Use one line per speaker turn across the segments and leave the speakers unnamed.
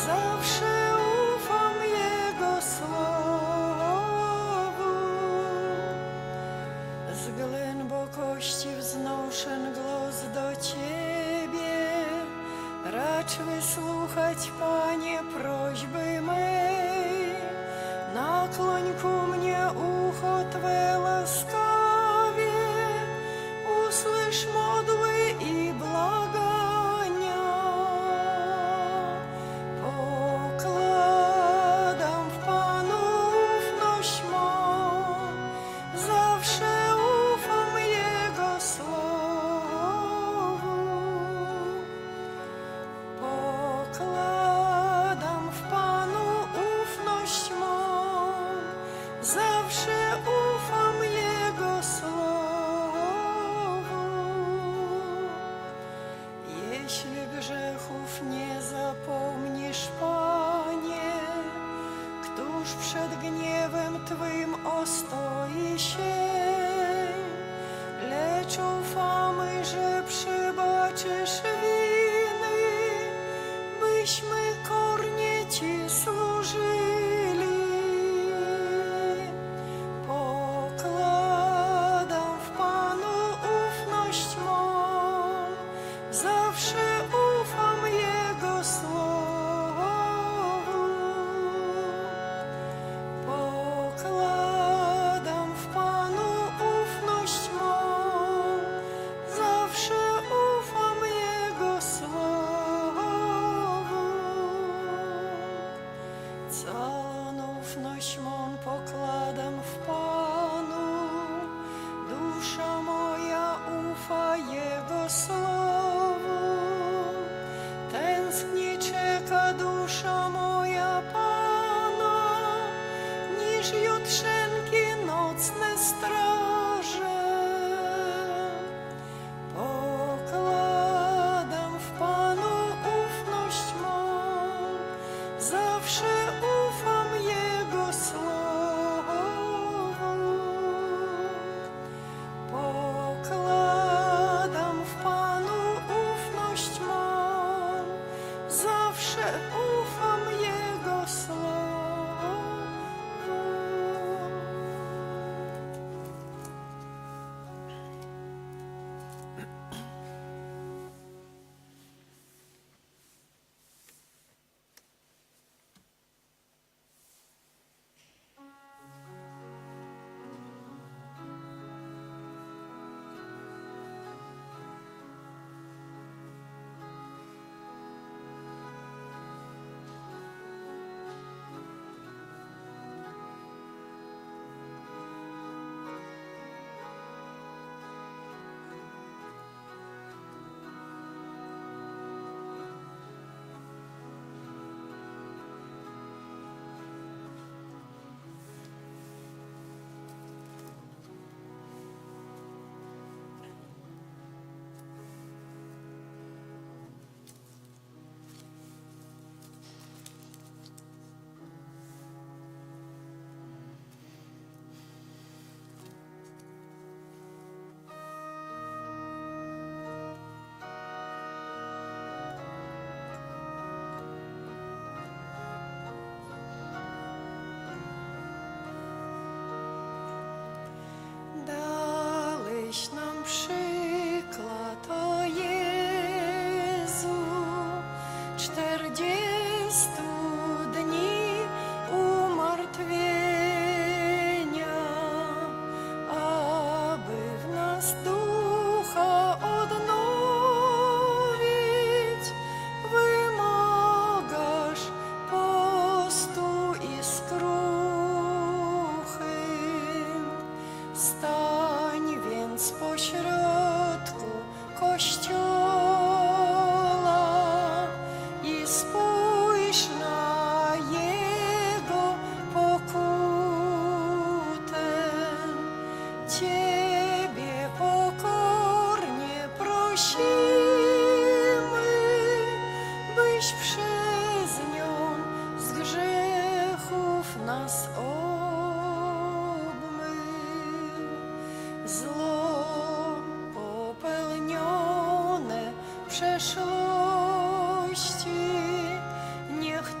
zawsze ufam Jego słowu. Z głębokości wznoszę głos do Ciebie, racz wysłuchać, Panie, prośby mej. Nakłoń ku mnie ucho Twe łaskawie, usłysz modły i błagania. Pokładam w Panu ufność mą, zawsze ufam Jego słowu. Pokładam w Panu ufność mą, zawsze ufam Jego słowu. Jeśli grzechów nie zapomnisz, Panie, któż przed gniewem Twym ostoi się? Lecz ufamy, że przebaczysz winy, byśmy kornie Ci służyli. Pokładam w Panu ufność mą, zawsze ufam Jego słowu. Pokładam w Panu ufność mą, zawsze ufam Jego słowu. Całą ufność mą pokładam w Panu, dusza moja ufa Jego słowu. Tęskni czeka dusza moja Pana, niż jutrzenki nocne straże. Pokładam w Panu ufność mą, zawsze ufam Jego słowu. Pokładam w Panu ufność mą, zawsze ufam Jego słowu. Dałeś nam przykład, o Jezu, 40 dni umartwienia, aby w nas ducha odnowić. Wymagasz postu i skruchy. Stań więc pośrodku Kościoła i spójrz na Jego pokutę. Ciebie pokornie prosimy, byś przez nią z grzechów nas obmył. Zło popełnione w przeszłości niech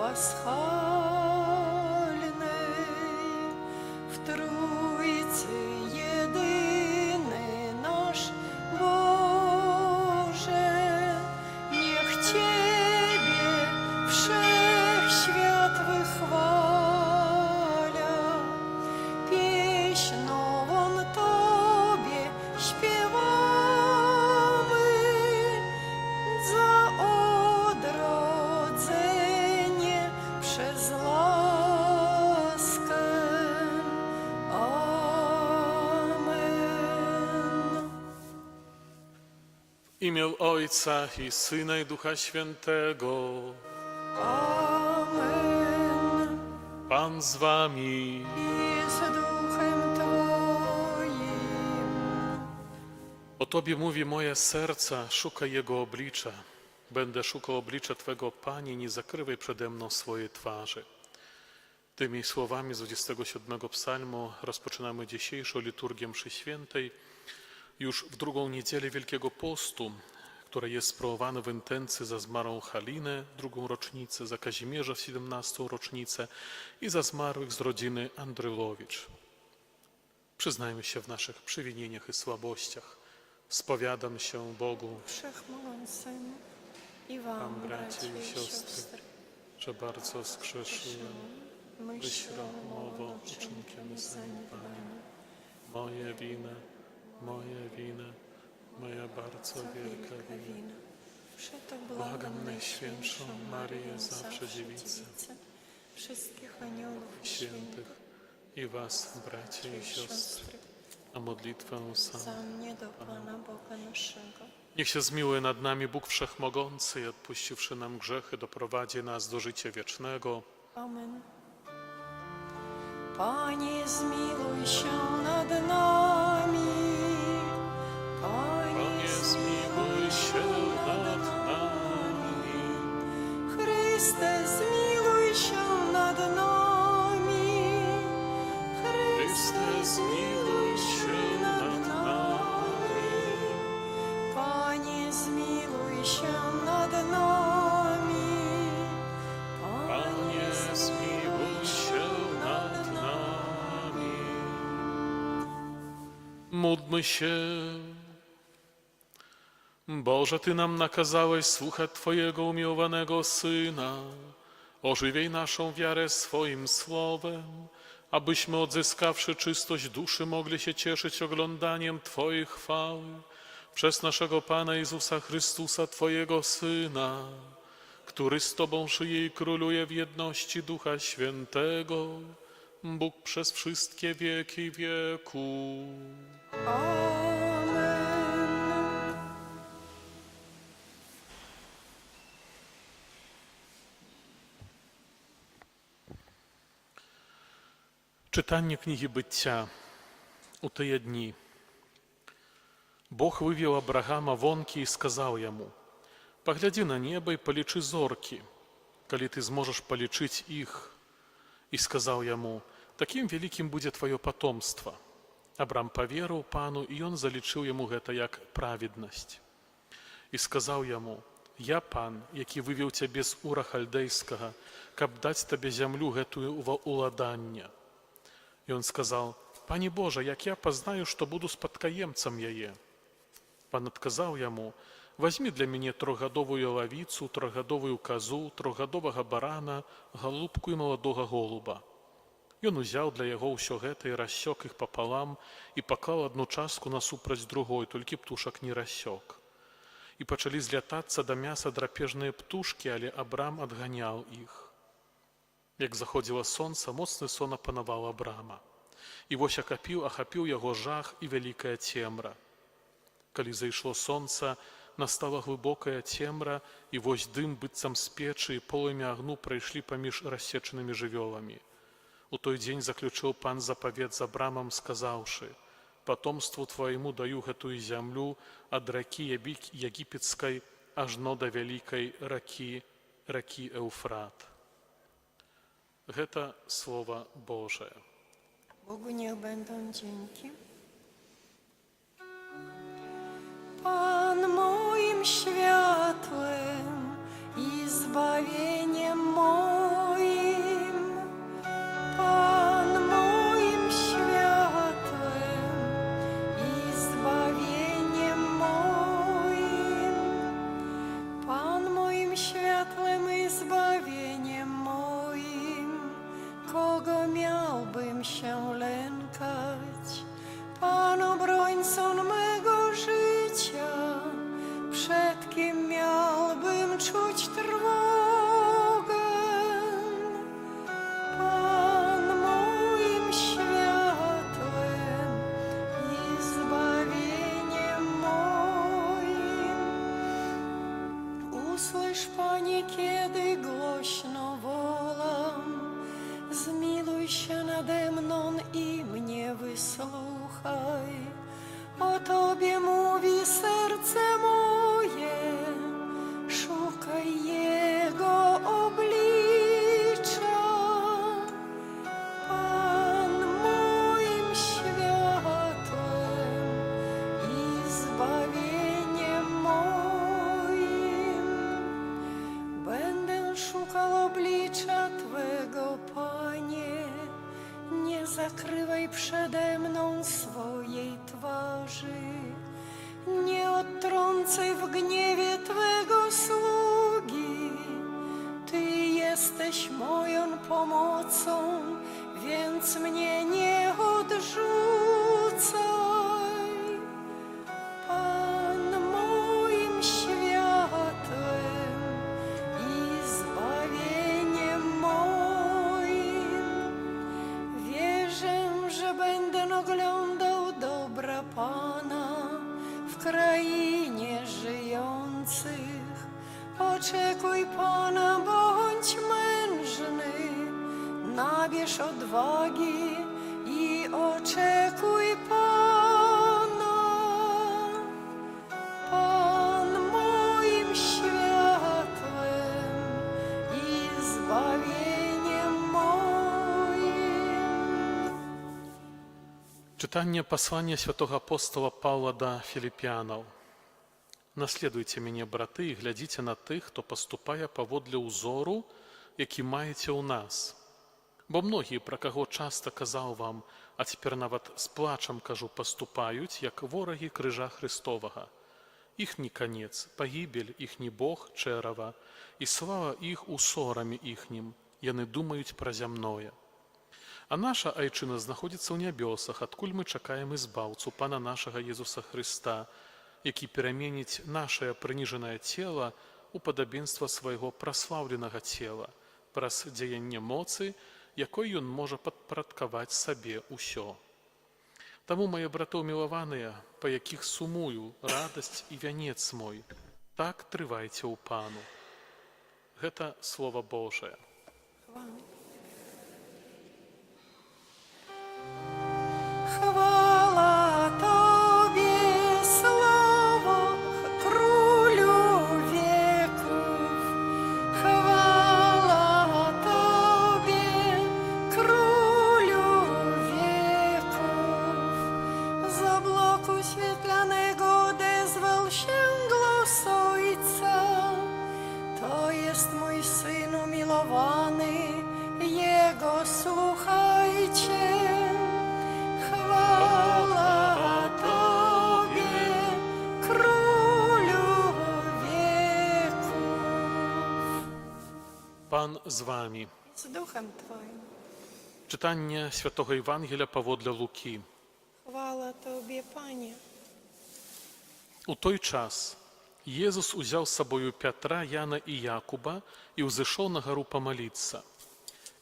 пасхальnej, w Trójcy jedyny nasz Boże, niech Ciebie wszechświat wychwala, pieśń nową Tobie śpiewamy, za odrodzenie przez laskę. Amen.
W imię Ojca i Syna i Ducha Świętego.
Amen.
Pan z wami.
I z duchem Twoim.
O Tobie mówi moje serce, szukaj Jego oblicza. Będę szukał oblicza Twego, Panie, nie zakrywaj przede mną swojej twarzy. Tymi słowami z 27 psalmu rozpoczynamy dzisiejszą liturgię mszy świętej, już w drugą niedzielę Wielkiego Postu, która jest sprawowana w intencji za zmarłą Halinę, drugą rocznicę, za Kazimierza w 17. rocznicę i za zmarłych z rodziny Andrylowicz. Przyznajmy się w naszych przewinieniach i słabościach. Spowiadam się Bogu,
Wszechmogącemu i Wam,
Wam,
bracia i siostry,
że bardzo zgrzeszyłem myślą, mową, uczynkiem i zaniedbaniem. Moje winy, moja bardzo wielka wina.
Przeto
Błagam Najświętszą Maryję, zawsze Dziewicę,
wszystkich aniołów i
świętych i was, bracia i siostry, a modlitwę
za
sam.
mnie do Pana Boga naszego.
Niech się zmiłuje nad nami Bóg Wszechmogący i odpuściwszy nam grzechy, doprowadzi nas do życia wiecznego.
Amen. Panie, zmiłuj się nad nami.
Panie, zmiłuj się nad nami.
Chryste, zmiłuj się nad nami.
Chryste, zmiłuj się nad nami.
Panie, zmiłuj się nad nami.
Panie, zmiłuj się nad nami. Módlmy się. Boże, Ty nam nakazałeś słuchać Twojego umiłowanego Syna. Ożywiej naszą wiarę swoim słowem, abyśmy odzyskawszy czystość duszy mogli się cieszyć oglądaniem Twojej chwały przez naszego Pana Jezusa Chrystusa, Twojego Syna, który z Tobą żyje i króluje w jedności Ducha Świętego, Bóg przez wszystkie wieki wieków.
Amen.
Читання книги «Биття» у тыя дні. Бог вывел Абрагама вонкі і сказаў яму: «Паглядзі на неба і палічы зоркі, калі ты зможаш палічыць іх». І сказаў яму: «Такім вялікім будзе тваё патомства». Абрам паверыў Пану, і ён залічыў яму гэта як праведнасць. І сказаў яму: «Я Пан, які вывеў цябе з Ура Хальдэйскага, каб даць табе зямлю гэтую ва ўладанне». І он сказал: «Пане Божа, як я пазнаю, што буду спадкаемцам яе?» Пан адказаў яму: «Вазьмі для мяне трохгадовую лавіцу, трохгадовую казу, трохгадовага барана, галубку і маладога голуба». Ён узяў для яго ўсё гэта і рассёк іх папалам і паклаў адну частку насупраць другой, толькі птушак не рассёк. І пачалі злятацца да мяса драпежныя птушкі, але Абрам адганяў іх. Як заходзіла сонца, моцны сон апанаваў Абрама. І вось ахапіў яго жах і вялікая цемра. Калі зайшло сонца, настала глыбокая цемра, і вось дым быццам з печы і полымя агню прайшлі паміж рассечанымі жывёламі. У той дзень заключыў Пан запавет з Абрамам, сказаўшы: «Патомству твайму даю гэтую зямлю ад ракі егіпецкай ажно да вялікай ракі Эўфрат». Гэта Słowa Boże.
Bogu niech będą dzięki. Pan moim światłem i zbawieniem moim. się lękać. Pan obrońcą mego życia, przed kim miałbym czuć trwogę? Pan moim światłem i zbawieniem moim. Usłysz, Panie, kiedy głośno wołam, zmiluj się nade mną i mnie wysłuchaj. O Tobie mówi serce moje, szukaj Jego oblicza. Pan moim światłem i zbawieniem moim. Będę szukał oblicza Twego, Panie, nie zakrywaj przede mną swojej twarzy. Nie odtrącaj w gniewie Twego sługi. Ty jesteś moją pomocą, więc mnie nie odrzucaj. Pan moim światłem i zbawieniem moim. Wierzę, że będę oglądał dobra Pana w krainie żyjących. Oczekuj Pana, bądź mężny, nabierz odwagi i oczekuj Pana. Pan moim światłem i zbawieniem moim.
Czytanie posłania świętego apostoła Pawła do Filipianów. Наследуйте mnie, браты, i глядите na tych, kto поступає поводле узору, який маєте у нас. Бо многие, про кого часто казав вам, а тепер нават з плачем кажу, поступають, як вороги крижа Христового. Їхній конець, погибель, їхній Бог, черова, і слава їх у сорамі їхнім, яны думають про земное. А наша айчына знаходзіцца ў нябёсах, адкуль мы чакаем избаўцу, Пана нашага Езуса Христа, які пераменіць нашае прыніжанае цела у падабенства свайго праслаўленага цела, праз дзеянне моцы, якой ён можа падпарадкаваць сабе ўсё. Таму, мае братоў мілаваныя, па якіх сумую, радасць і вянец мой, так трывайце ў Пану. Гэта Слова Божае.
Chwała Tobie, Słowo, Królu wieków. Chwała Tobie, Królu wieków. Z obłoku świetlanego odezwał się głos Ojca. To jest mój Syn umiłowany, Jego słuchajcie. Chwała Tobie, Królu wieków.
Pan z wami.
Z duchem Twoim.
Czytanie Świętego Ewangelia powodle Luki.
Chwała Tobie, Panie.
У той час Езус узял с собою Пятра, Яна и Якуба и узышоў на гару помолиться.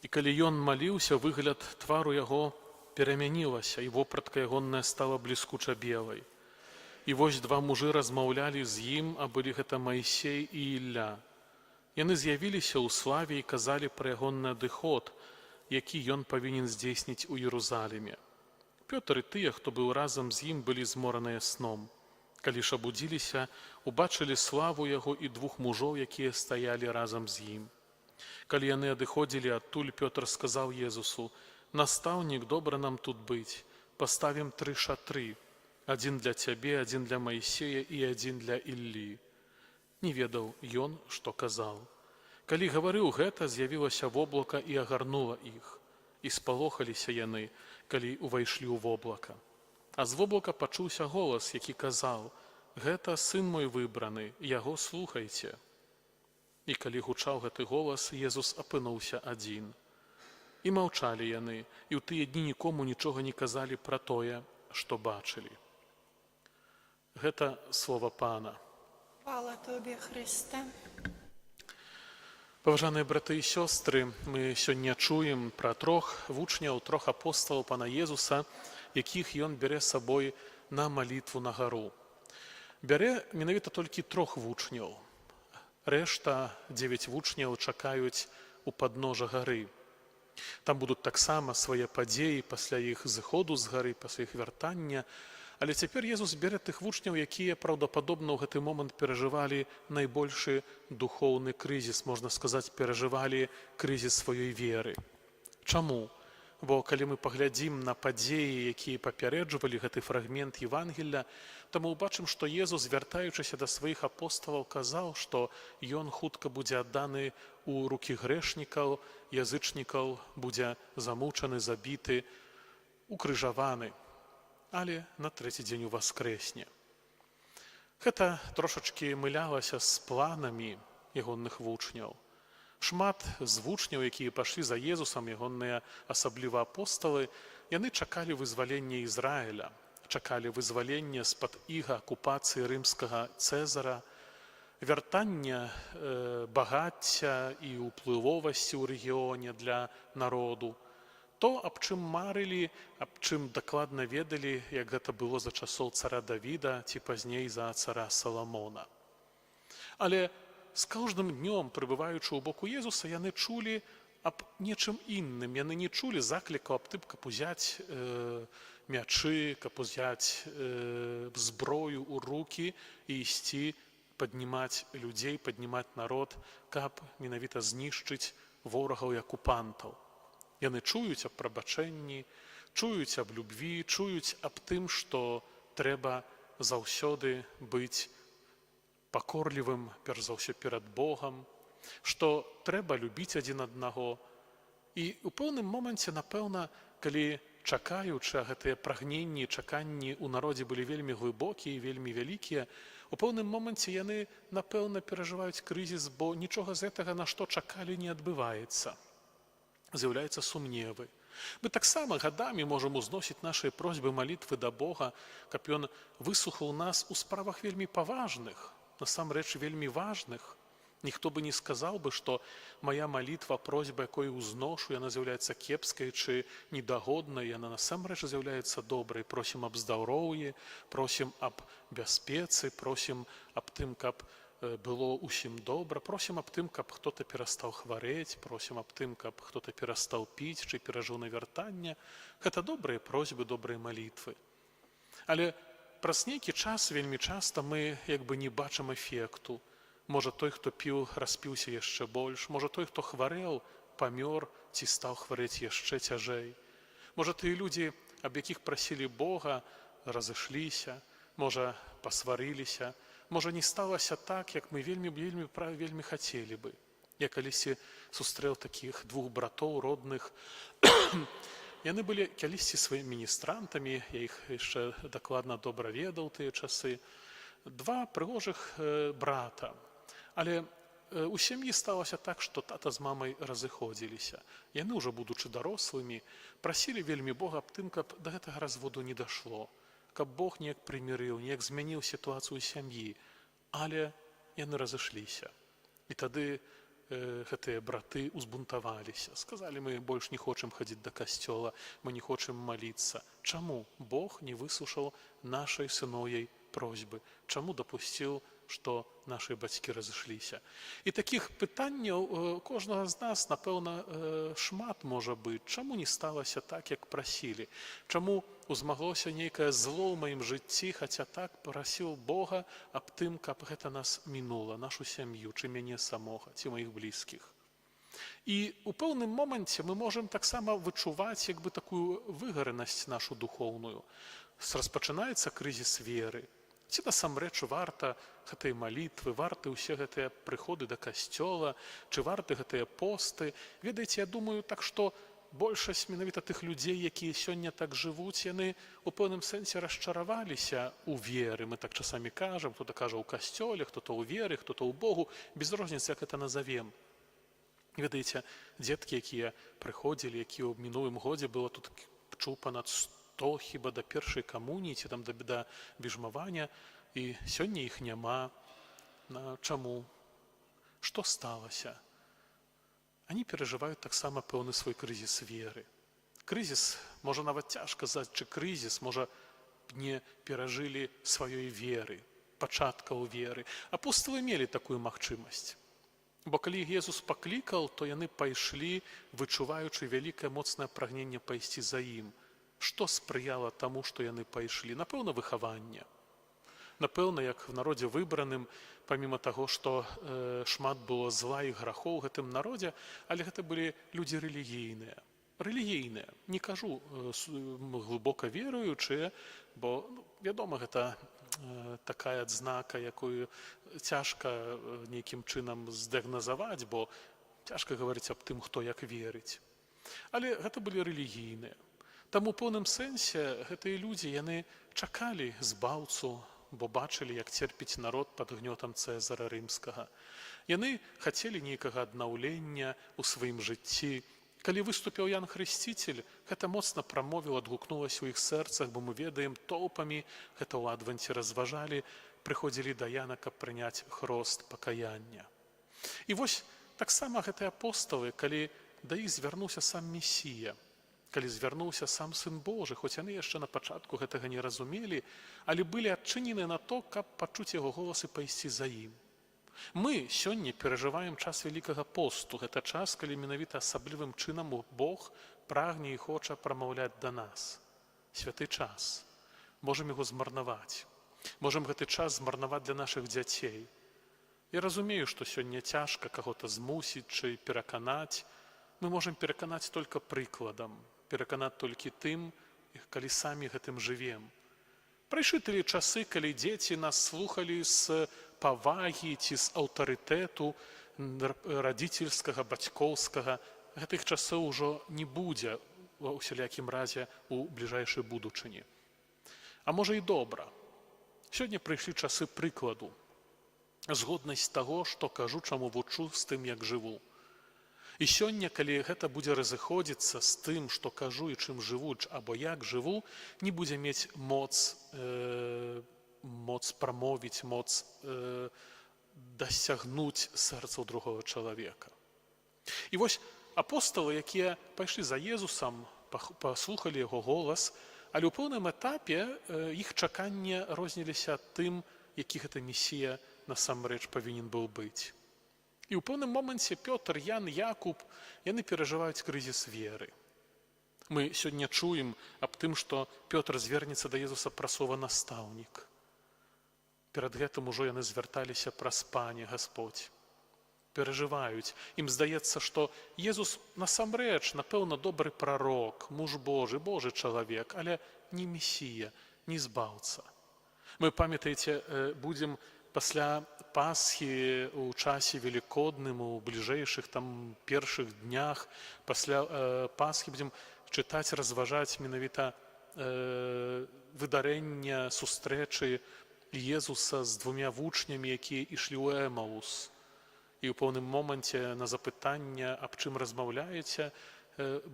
И калі ён молился, выгляд твару яго перамянілася, і вопратка ягоная стала бліскуча белай. І вось два мужы размаўлялі з ім, а былі гэта Маісей і Ілля. Яны з'явіліся ў славе і казалі пра ягоны адыход, які ён павінен здзейсніць у Єрусаліме. Пётр і тыя, хто быў разам з ім, былі змораныя сном. Калі ж абудзіліся, убачылі славу яго і двух мужоў, якія стаялі разам з ім. Калі яны адыходзілі адтуль, Пётр сказаў Езусу: «Настаўнік, добра нам тут быць, паставім 3 шатры, адзін для цябе, адзін для Маісея і адзін для Іллі». Не ведаў ён, што казаў. Калі гаварыў гэта, з'явілася воблака і агарнула іх. І спалохаліся яны, калі увайшлі ў воблака. А з воблака пачуўся голас, які казаў: «Гэта сын мой выбраны, яго слухайце». І калі гучаў гэты голас, Езус апынуўся адзін. І маўчалі яны, і ў тыя дні нікому нічога не казалі пра тое, што бачылі. Гэта слова Пана.
Хвала Тобі, Христе.
Паважаныя браты і сёстры, мы сёння чуем пра трох вучняў, трох апосталаў Пана Езуса, якіх ён бярэ з сабой на малітву на гару. Бярэ менавіта толькі трох вучняў. Рэшта 9 вучняў чакаюць у падножжа гары. Там будуць таксама свае падзеі пасля іх зыходу з гары, пасля іх вяртання. Але цяпер Езус бярэ тых вучняў, якія праўдападобна ў гэты момант перажывалі найбольшы духоўны крызіс, можна сказаць, перажывалі крызіс сваёй веры. Чаму? Бо калі мы паглядзім на падзеі, якія папярэджвалі гэты фрагмент Евангелля, то мы ўбачым, што Езус, звяртаючыся да сваіх апосталаў, казаў, што ён хутка будзе адданы ў рукі грэшнікаў, язычнікаў, будзе замучаны, забіты, укрыжаваны, але на трэці дзень уваскрэсне. Гэта трошачкі мылялася з планамі ягоных вучняў. Шмат з вучняў, якія пайшлі за Езусам, ягоныя асабліва апосталы, яны чакалі вызвалення Ізраіля, чакалі вызвалення з-пад іга акупацыі рымскага Цэзара, вяртання багацця і ўплывовасці ў рэгіёне для народу. То, аб чым марылі, аб чым дакладна ведалі, як гэта было за часоў цара Давіда ці пазней за цара Саламона. Але з кожным днём, прыбываючы ў боку Езуса, яны чулі аб нечым інным. Яны не чулі заклікаў аб тым, каб узяць мячы, каб узяць зброю ў рукі і ісці паднімаць людзей, паднімаць народ, каб менавіта знішчыць ворагаў і акупантаў. Яны чуюць аб прабачэнні, чуюць аб любві, чуюць аб тым, што трэба заўсёды быць пакорлівым, перш за ўсё перад Богам, што трэба любіць адзін аднаго. І ў пэўным моманце, напэўна, калі чакаючы, гэтыя прагненні, чаканні ў народзе былі вельмі глыбокія і вельмі вялікія, у пэўным моманце яны, напэўна, перажываюць крызіс, бо нічога з гэтага, на што чакалі, не адбываецца. З'яўляюцца сумневы. Мы таксама гадамі можам узносіць нашыя просьбы, малітвы да Бога, каб Ён выслухаў нас у справах вельмі паважных, насамрэч вельмі важных. Ніхто бы не сказаў бы, што мая малітва, просьба, якой узношу, яна з'яўляецца кепскай чи недагоднай, яна насамрэч з'яўляецца добрай. Просім аб здароўі, просім аб бяспецы, просім аб тым, каб было ўсім добра, просім аб тым, каб хто-то перастаў хварэць, просім аб тым, каб хто-то перастаў піць, чи перажыў навяртанне. Гэта добрыя просьбы, добрыя малітвы. Але праз нейкі час вельмі часта мы як бы не бачым эфекту. Можа, той, хто піў, распіўся яшчэ больш, можа, той, хто хварэў, памёр ці стаў хварэць яшчэ цяжэй. Можа, тыя людзі, аб якіх прасілі Бога, разышліся, можа, пасварыліся, можа, не сталася так, як мы вельмі хацелі бы. Я калісьці сустрэў такіх двух братоў родных. Яны былі калісьці сваімі міністрантамі, я іх яшчэ дакладна добра ведаў тыя часы. Два прыгожых брата. Але у сям'і сталася так, што тата з мамай разыходзіліся. Яны, ўжо будучы дарослымі, прасілі вельмі Бога аб тым, каб да гэтага разводу не дашло, каб Бог неяк прымірыў, неяк змяніў сітуацыю сям'і. Але яны разышліся. І тады гэтыя браты узбунтаваліся. Сказалі, мы больш не хочам хадзіць да касцёла, мы не хочам маліцца. Чаму Бог не выслушаў нашай сыноўяй просьбы? Чаму дапусціў, што нашы бацькі разышліся? І такіх пытанняў кожнага з нас, напэўна, шмат можа быць. Чаму не сталася так, як прасілі? Чаму узмаглося нейкае зло ў маім жыцці, хаця так прасіў Бога аб тым, каб гэта нас мінула, нашу сям'ю, ці мяне самога, ці маіх блізкіх? І ў пэўным моманце мы можам таксама вычуваць як бы такую выгаранасць нашу духоўную. Распачынаецца крызіс веры. Ці насамрэч варта гэтай малітвы, варты ўсе гэтыя прыходы да касцёла, чи варты гэтыя посты? Ведаеце, я думаю, так што большасць менавіта тых людзей, якія сёння так жывуць, яны у пэўным сэнсе расчараваліся ў веры. Мы так часамі кажам, хто-то кажа ў касцёле, хто-то ў веры, хто-то ў Богу, без розніцы, як гэта назавем. Ведаеце, дзеткі, якія прыходзілі, якія ў мінулым годзе было тут чуў панад 100 хіба да першай камуніі ці там да біжмавання, і сёння іх няма. Чаму? Што сталася? Они перажываюць таксама пэўны свой крызіс веры. Крызіс, можа нават цяжка казаць, чи крызіс, можа не перажылі сваёй веры, пачаткаў веры. Апосталы мелі такую магчымасць. Бо калі Езус паклікаў, то яны пайшлі, вычуваючы вялікае моцнае прагненне пайсці за ім. Што спрыяла таму, што яны пайшлі? Напэўна, выхаванне. Напэўна, як в народзе выбраным, паміма таго, што шмат было зла і грахоў у гэтым народзе, але гэта былі людзі рэлігійныя. Рэлігійныя, не кажу глыбока веруючыя, бо, вядома, гэта такая адзнака, якую цяжка нейкім чынам здыагназаваць, бо цяжка гаварыць аб тым, хто як верыць. Але гэта былі рэлігійныя. Таму у пэўным сэнсе гэтыя людзі, яны чакалі збаўцу, бо бачылі, як церпіць народ пад гнётам Цэзара рымскага. Яны хацелі нейкага аднаўлення ў сваім жыцці. Калі выступіў Ян Хрысціцель, гэта моцна прамовіў, адгукнулася ў іх сэрцах, бо мы ведаем, толпамі, гэта ў адвенце разважалі, прыходзілі да Яна, каб прыняць хрост пакаяння. І вось таксама гэтыя апосталы, калі да іх звярнуўся сам Месія, калі звярнуўся сам Сын Божы, хоць яны яшчэ на пачатку гэтага не разумелі, але былі адчынены на то, каб пачуць яго голас і пайсці за ім. Мы сёння перажываем час Вялікага посту. Гэта час, калі менавіта асаблівым чынам Бог прагне і хоча прамаўляць да нас. Святы час. Можам яго змарнаваць. Можам гэты час змарнаваць для нашых дзяцей. Я разумею, што сёння цяжка каго-то змусіць чы пераканаць. Мы можам пераканаць толькі прыкладам, пераканаць толькі тым, калі самі гэтым жывем. Прайшлі тыя часы, калі дзеці нас слухалі з павагі ці з аўтарытэту радзіцельскага, бацькоўскага. Гэтых часоў ужо не будзе, ва ўсялякім разе, у бліжэйшай будучыні. А можа і добра. Сёння прыйшлі часы прыкладу. Згоднасць таго, што кажу, чаму вучу, з тым, як жыву. І сёння, калі гэта будзе разыходзіцца з тым, што кажу і чым жыву, або як жыву, не будзе мець моц прамовіць, моц дасягнуць сэрцаў другога чалавека. І вось апосталы, якія пайшлі за Езусам, паслухалі яго голас, але ў пэўным этапе іх чаканне розніліся тым, які гэта Месія насамрэч павінен быў быць. І ў пэўным моменце Пётр, Ян, Якуб, яны перажываюць крызіс веры. Мы сёння чуем аб тым, што Пётр звернецца да Езуса праз слова «настаўнік». Перад гэтым ужо яны звярталіся праз «Пане, Гасподзь». Перажываюць. Ім здаецца, што Езус насамрэч, напэўна, добры прарок, муж Божы, Божы чалавек, але не Месія, не збаўца. Мы, памятаеце, будзем пасля Пасхі у часе велікодным, у бліжэйшых там першых днях, пасля Пасхі будзем чытаць, разважаць менавіта выдарэння сустрэчы Езуса з двумя вучнямі, якія ішлі ў Эмаус. І ў пэўным моменце на запытанне, аб чым размаўляеце,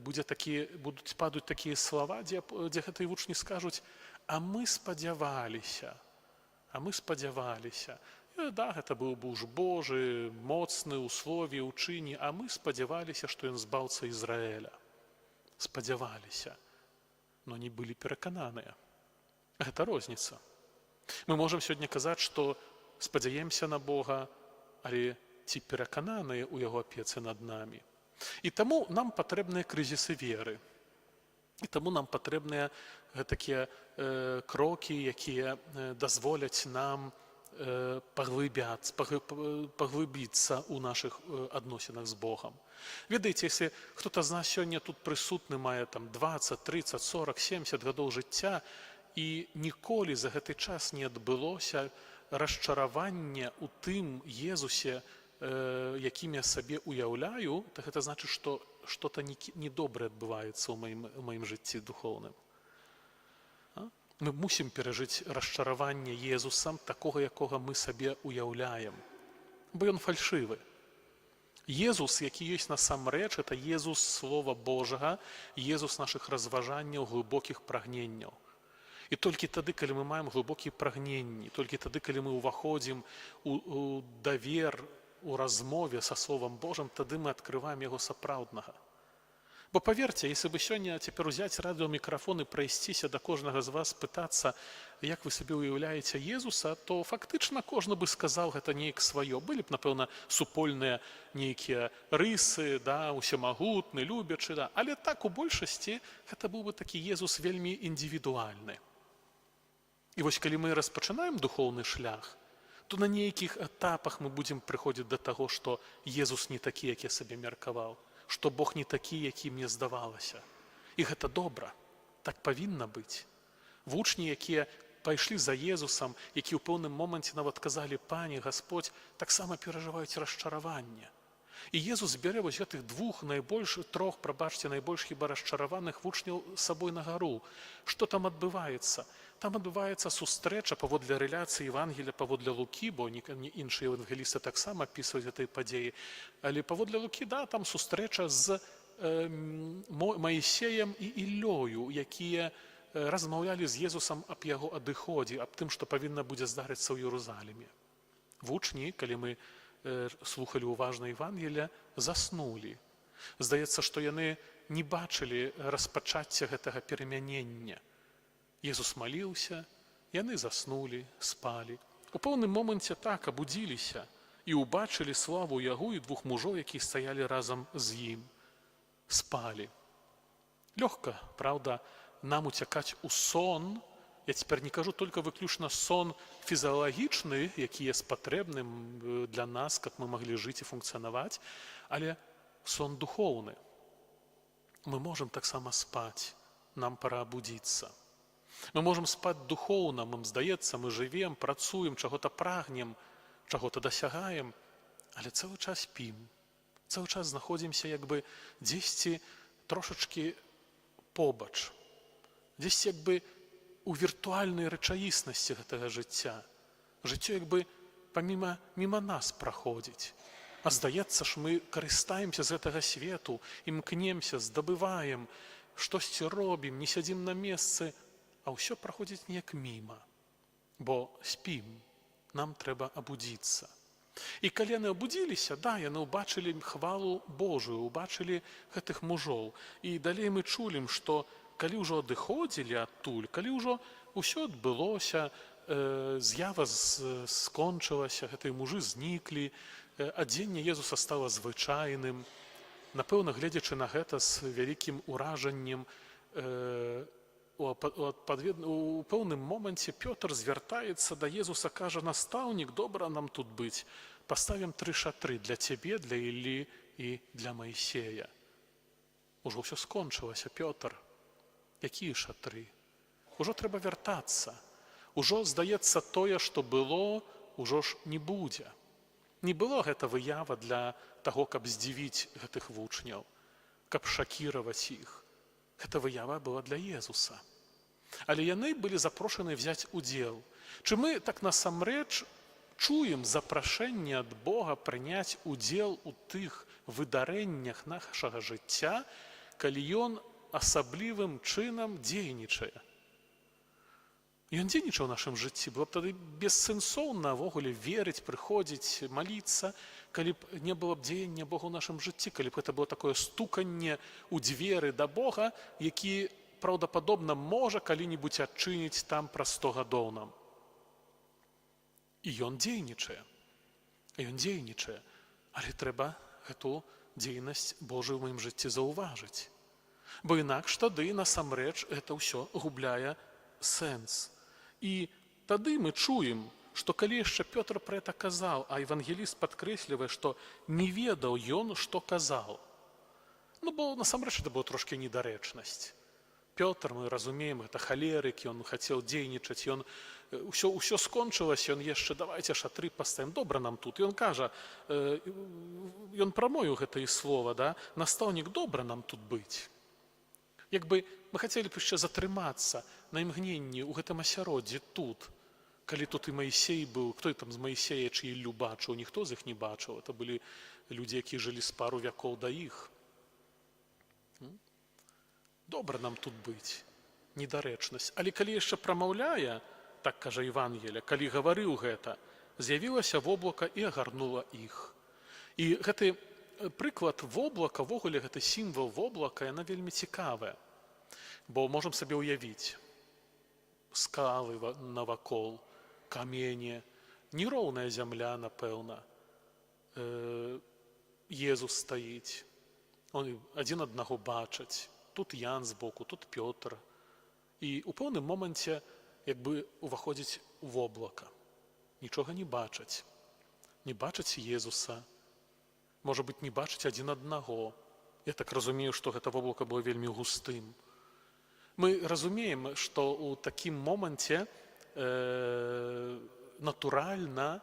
будуць падаць такія слова, дзе гэтыя вучні скажуць: «А мы спадзяваліся». А мы спадзяваліся. Да, гэта быў муж Божы, моцны ў слове, ў чыне, а мы спадзяваліся, што ён збаўца Ізраэля. Спадзяваліся, но не былі перакананыя. Гэта розніца. Мы можам сёння казаць, што спадзяемся на Бога, але ці перакананыя ў яго апецы над намі. І таму нам патрэбныя крызісы веры. І таму нам патрэбныя такія крокі, якія дазволяць нам паглыбіцца ў нашых адносінах з Богам. Ведаеце, если хто-то з нас сёння тут прысутны мае там 20, 30, 40, 70 гадоў жыцця і ніколі за гэты час не адбылося расчаравання ў тым Езусе, якім я сабе уяўляю, так гэта значыць, што што-то недобрае адбываецца ў маім жыцці духоўным. Мы мусім перажыць расчараванне Езусам такога, якога мы сабе уяўляем. Бо ён фальшывы. Езус, які ёсць насамрэч, это Езус Слова Божага, Езус нашых разважанняў, глыбокіх прагненняў. І толькі тады, калі мы маем глыбокія прагненні, толькі тады, калі мы ўваходзім у давер, у размове са Словам Божым, тады мы адкрываем яго сапраўднага. Бо паверце, если бы сёння цяпер узяць радыёмікрафон і прайсціся да кожнага з вас, пытацца, як вы сабе ўяўляеце Езуса, то фактычна кожны бы сказаў гэта неяк сваё. Былі б, напэўна, супольныя нейкія рысы, да, усемагутны, любячы, да. Але так у большасці гэта быў бы такі Езус вельмі індывідуальны. І вось калі мы распачынаем духоўны шлях, то на нейкіх этапах мы будзем прыходзіць да таго, што Езус не такі, як я сабе меркаваў, што Бог не такі, які мне здавалася. І гэта добра, так павінна быць. Вучні, якія пайшлі за Езусам, які ў пэўным моманце нават казалі: «Пане, Гасподзь», таксама перажываюць расчараванне. І Езус бярэ вось гэтых трох, прабачце, найбольш хіба расчараваных вучняў з сабой на гару. Што там адбываецца? Там адбываецца сустрэча паводле рэляцыі Евангелія, паводле Лукі, бо іншыя евангелісты таксама апісваюць гэтай падзеі. Але паводле Лукі, да, там сустрэча з Маісеем і Іллёю, якія размаўлялі з Езусам аб яго адыходзе, аб тым, што павінна будзе здарыцца ў Єрусаліме. Вучні, калі мы слухалі уважна Евангелія, заснулі. Здаецца, што яны не бачылі распачацця гэтага перамянення. Езус маліўся, яны заснулі, спалі. У пэўным моманце так абудзіліся і ўбачылі славу яго і двух мужоў, якія стаялі разам з ім. Спалі. Лёгка, праўда, нам уцякаць у сон. Я цяпер не кажу толькі выключна сон фізіялагічны, які є патрэбным для нас, каб мы маглі жыць і функцыянаваць, але сон духоўны. Мы можам таксама спаць, нам пора абудзіцца. Мы можам спаць духоўна, нам здаецца, мы жывем, працуем, чаго-то прагнем, чаго-то дасягаем, але цэлы час спім. Цэлы час знаходзімся як бы дзесьці трошачкі побач, дзесьці як бы у віртуальнай рэчаіснасці гэтага жыцця. Жыццё як бы міма нас праходзіць. А здаецца ж, мы карыстаемся з гэтага свету, імкнемся, здабываем, штосьці робім, не сядзім на месцы, а ўсё праходзіць неяк міма. Бо спім, нам трэба абудзіцца. І калі яны абудзіліся, да, яны ўбачылі хвалу Божую, ўбачылі гэтых мужоў. І далей мы чулім, што калі ўжо адыходзілі адтуль, калі ўжо ўсё адбылося, з'ява скончылася, гэтыя мужы зніклі, адзенне Езуса стала звычайным. Напэўна, гледзячы на гэта з вялікім уражаннем, у пэўным моманце Пётр звяртаецца да Езуса, кажа: «Настаўнік, добра нам тут быць. Паставім 3 шатры для цябе, для Іллі і для Маісея». Ужо ўсё скончылася, Пётр. Якія шатры? Ужо трэба вяртацца. Ужо, здаецца, тое, што было, ужо ж не будзе. Не было гэта выява для таго, каб здзівіць гэтых вучняў, каб шакіраваць іх. Гэта выява была для Езуса. Але яны былі запрошаны взяць удзел. Чи мы так насамрэч чуем запрашэнне ад Бога прыняць удзел у тых выдарэннях нашага жыцця, калі ён асаблівым чынам дзейнічае? Ён дзейнічаў у нашым жыцці. Было б тады бессэнсоўна ўвогуле верыць, прыходзіць, маліцца, калі б не было б дзеяння Бога ў нашым жыцці, калі б гэта было такое стуканне ў дзверы да Бога, які праўдападобна можа калі-небудзь адчыніць там праз 100 гадоў нам. І ён дзейнічае. Ён дзейнічае. Але трэба гэту дзейнасць Божую ў маім жыцці заўважыць. Бо інакш тады насамрэч гэта ўсё губляе сэнс. І тады мы чуем, што калі яшчэ Пётр пра гэта казаў, а евангеліст падкрэслівае, што не ведаў ён, што казаў. Ну, бо насамрэч гэта была трошкі недарэчнасць. Пётр, мы разумеем, гэта халерык, ён хацеў дзейнічаць, ўсё скончылася, ён яшчэ давайце шатры паставім, добра нам тут. Ён кажа, ён прамовіў гэта і слова, да? «Настаўнік, добра нам тут быць». Як бы мы хацелі б яшчэ затрымацца на імгненні ў гэтым асяроддзі тут, калі тут і Маісей быў, хто там з Маісея чи Іллю бачыў, ніхто з іх не бачыў, это былі людзі, якія жылі з пару вякоў да іх. Добра нам тут быць, недарэчнасць. Але калі яшчэ прамаўляе, так кажа Евангелие, калі гаварыў гэта, з'явілася воблака і агарнула іх. І гэты прыклад воблака, ввогуле гэты сімвал воблака, яна вельмі цікавая. Бо можам сабе ўявіць, скалы навакол, камені, нероўная зямля, напэўна. Езус стаіць, адзін аднаго бачаць. Тут Ян збоку, тут Пётр. І ў пэўным моманце як бы уваходзіць у воблака. Нічога не бачаць. Не бачаць Езуса. Можа быць, не бачаць адзін аднаго. Я так разумею, што гэта воблака было вельмі густым. Мы разумеем, што ў такім моманце натуральна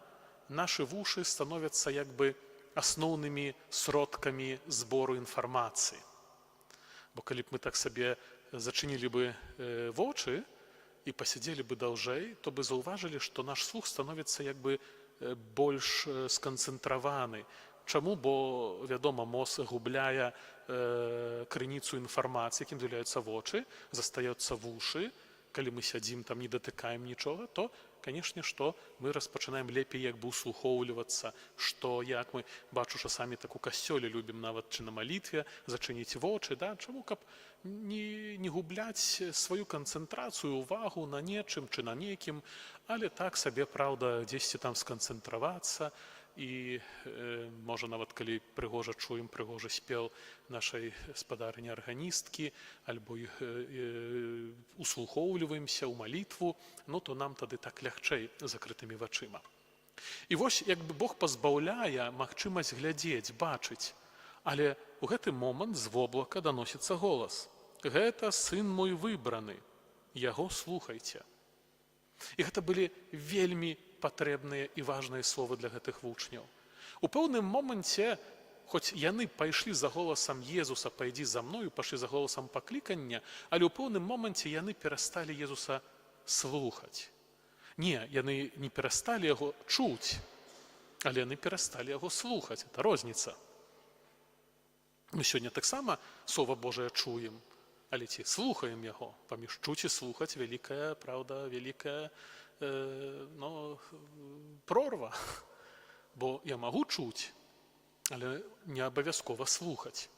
нашы вушы становяцца як бы асноўнымі сродкамі збору інфармацыі. Бо калі б мы так сабе зачынілі бы вочы і пасядзелі бы даўжэй, то бы заўважылі, што наш слух становіцца як бы больш сканцэнтраваны. Чаму? Бо, вядома, мозг губляе крыніцу інфармацыі, якім з'яўляюцца вочы, застаюцца вушы. Калі мы сядзім там, не датыкаем нічога, то, канешне, што мы распачынаем лепей як бы услухоўлівацца, што, як мы, бачу, часамі так у касцёле любім нават чи на малітве зачыніць вочы, да? Чаму? Каб не губляць сваю канцэнтрацыю, увагу на нечым чи на нейкім, але так сабе, праўда, дзесьці там сканцэнтравацца. І можа нават калі прыгожа чуем прыгожы спеў нашай спадарыні арганісткі альбо услухоўліваемся ў малітву, ну то нам тады так лягчэй закрытымі вачыма. І вось як бы Бог пазбаўляе магчымасць глядзець, бачыць, але ў гэты момант з воблака даносіцца голас: гэта сын мой выбраны, яго слухайце. І гэта былі вельмі патрэбныя і важныя словы для гэтых вучняў. У пэўным моманце, хоць яны пайшлі за голасам Езуса, пайдзі за мною, пайшлі за голасам паклікання, але ў пэўным моманце яны перасталі Езуса слухаць. Не, яны не перасталі яго чуць, але яны перасталі яго слухаць. Это розніца. Мы сёння таксама Слова Божае чуем, але ці слухаем яго? Паміж чуць і слухаць вялікая, праўда, вялікая прорва. Бо я магу чуць, але не абавязкова слухаць.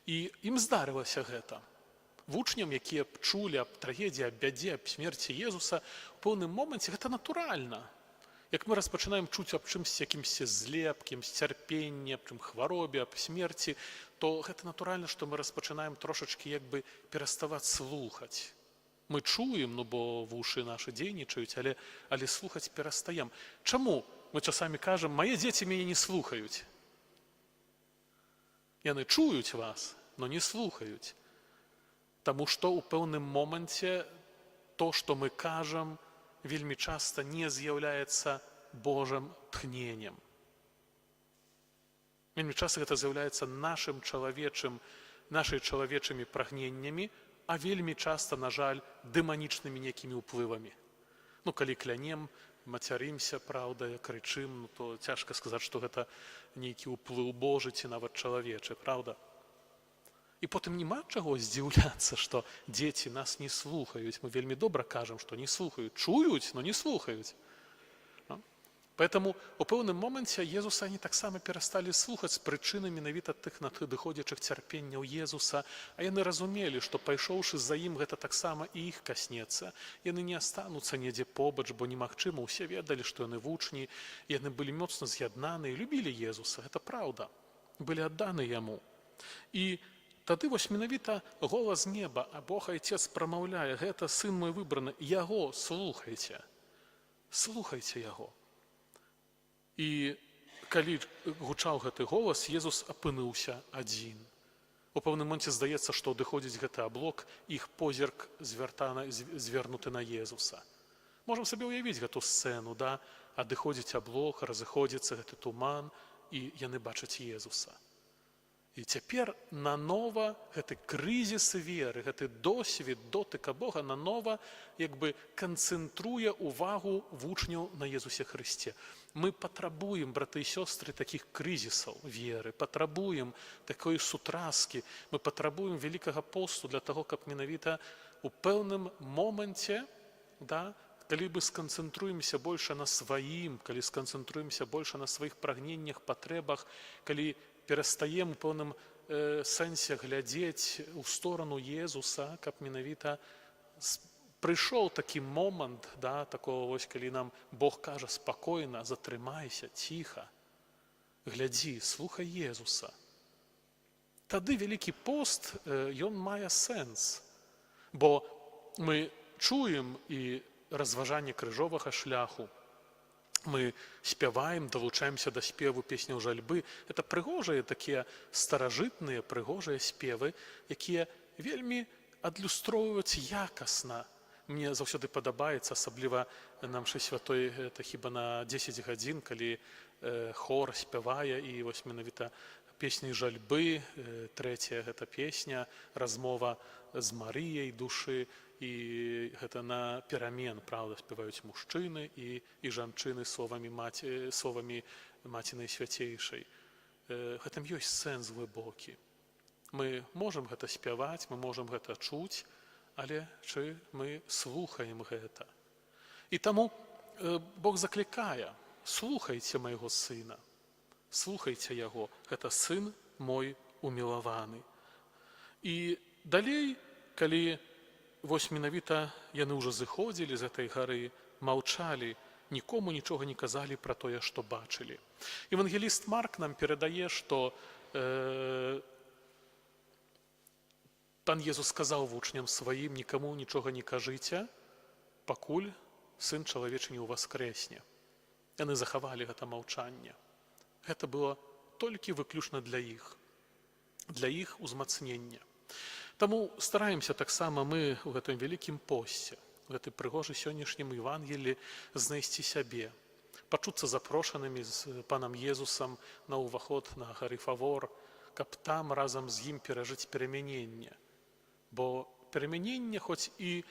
І ім здарылася гэта. Вучням, якія б чулі аб трагедыі, аб бядзе, аб смерці Езуса, у пэўным моманце гэта натуральна. Як мы распачынаем чуць аб чымсьці, якімсьці зле, аб кімсь цярпенні, аб чым хваробе, аб смерці, то гэта натуральна, што мы распачынаем трошачкі як бы пераставаць слухаць. Мы чуем, бо вушы нашы дзейнічаюць, але слухаць перастаем. Чаму? Мы часамі кажам: мае дзеці мяне не слухаюць. Яны чуюць вас, но не слухаюць. Таму што ў пэўным моманце то, што мы кажам, вельмі часта не з'яўляецца Божым тхненнем. Вельмі часта гэта з'яўляецца нашай чалавечымі прагненнямі, а вельмі часта, на жаль, дэманічнымі нейкімі ўплывамі. Калі клянем, мацярымся, праўда, крычым, то цяжка сказаць, што гэта нейкі ўплыў Божы ці нават чалавечы, праўда? І потым няма чаго здзіўляцца, што дзеці нас не слухаюць. Мы вельмі добра кажам, што не слухаюць. Чуюць, но не слухаюць. Поэтому у пэўным моманце Езуса они таксама перасталі слухаць з прычыны менавіта тых надыходзячых цярпенняў Езуса, а яны разумелі, што пайшоўшы за ім, гэта таксама і іх каснецца. Яны не астануцца недзе побач, бо немагчыма, усе ведалі, што яны вучні, яны былі моцна з'яднаны і любілі Езуса, гэта праўда, былі адданы яму. І тады вось менавіта голас неба, а Бог Айцец прамаўляе: гэта сын мой выбраны, яго слухайце, слухайце яго. І калі гучаў гэты голас, Езус апынуўся адзін. У пэўным моманце здаецца, што адыходзіць гэты аблок, іх позірк звернуты на Езуса. Можам сабе ўявіць гэту сцэну, да? Адыходзіць аблок, разыходзіцца гэты туман, і яны бачаць Езуса. І цяпер нанова гэты крызіс веры, гэты досвед дотыка Бога нанова як бы канцэнтруе ўвагу вучняў на Езусе Хрысце. Мы патрабуем, браты і сёстры, такіх крызісаў веры, патрабуем такой сутразкі, мы патрабуем вялікага посту для таго, каб менавіта у пэўным моманце, калі мы сканцэнтруемся больш на сваім, калі сканцэнтруемся больш на сваіх прагненнях, патрэбах, калі перастаем у пэўным сэнсе глядзець у сторону Езуса, каб менавіта прыйшоў такі момант, такого вось, калі нам Бог кажа спакойна, затрымайся, ціха, глядзі, слухай Езуса. Тады вялікі пост, ён мае сэнс, бо мы чуем і разважанне крыжовага шляху, мы спяваем, далучаемся да спеву песняў жальбы. Это прыгожыя такія старажытныя, прыгожыя спевы, якія вельмі адлюстроўваюць якасна. Мне заўсёды падабаецца, асабліва на мшы святой, гэта хіба на 10 гадзін, калі хор спявае, і вось менавіта песні жальбы, трэцяя гэта песня, размова з Марыяй душы, і гэта на перамен, правда, спяваюць мужчыны і жанчыны словамі Маці Найсвяцейшай. Гэтым ёсць сэнс глыбокі. Мы можам гэта спяваць, мы можам гэта чуць, але чи мы слухаем гэта? І таму Бог заклікае: слухайце майго сына, слухайце яго, гэта сын мой умілаваны. І далей, калі вось менавіта яны ўжо зыходзілі з гэтай гары, маўчалі, нікому нічога не казалі пра тое, што бачылі. Евангеліст Марк нам перадае, што Пан Езус сказаў вучням сваім: нікаму нічога не кажыце, пакуль сын чалавечы не ўваскрэсне. Яны захавалі гэта маўчанне. Гэта было толькі выключна для іх узмацнення. Таму стараемся таксама мы ў гэтым вялікім посце, у гэтай прыгожай сённяшнім Евангелі знайсці сябе, пачуцца запрошанымі з панам Езусам на ўваход на гары Фавор, каб там разам з ім перажыць перамяненне. Бо перамяненне хоць і